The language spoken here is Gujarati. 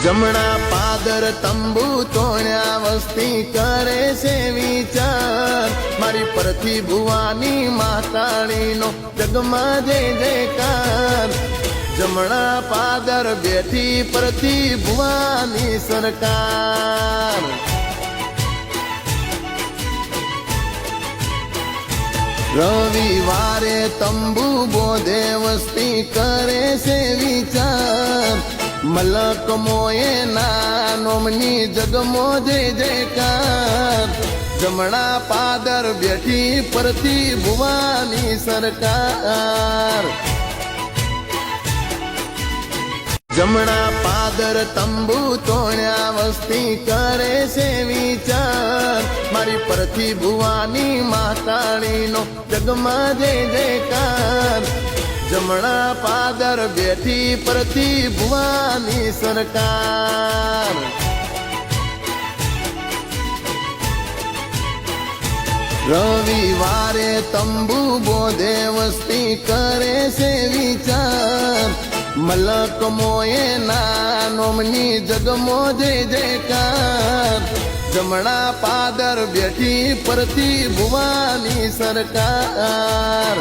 જમણા પાદર તંબુ તોડ્યા વસ્તી કરે છે વિચાર મારી પરથી ભુવાની માતાણીનો જગમાં જય જયકાર જમણા પાદર બેઠી પરથી ભુવાની સરકાર રવિવારે તંબુ બોધે વસ્તી કરે છે વિચાર મલક મોએ નાનોમની જગમો જય જયકાર જમણા પાદર બેઠી પરથી ભુવાની સરકાર જમણા પાદર તંબુ તોડ્યા વસ્તી કરે છે વિચાર મારી પરથી ભુવાની માતાણીનો જગમાં જય જયકાર જમણા પાદર બેઠી પરથી ભુવાની સરકાર રવિવારે તંબુ બોધે વસ્તી કરે છે વિચાર મલક મોએ નાનોમની જગમો જય જયકાર જમણા પાદર બેઠી પરથી ભુવાની સરકાર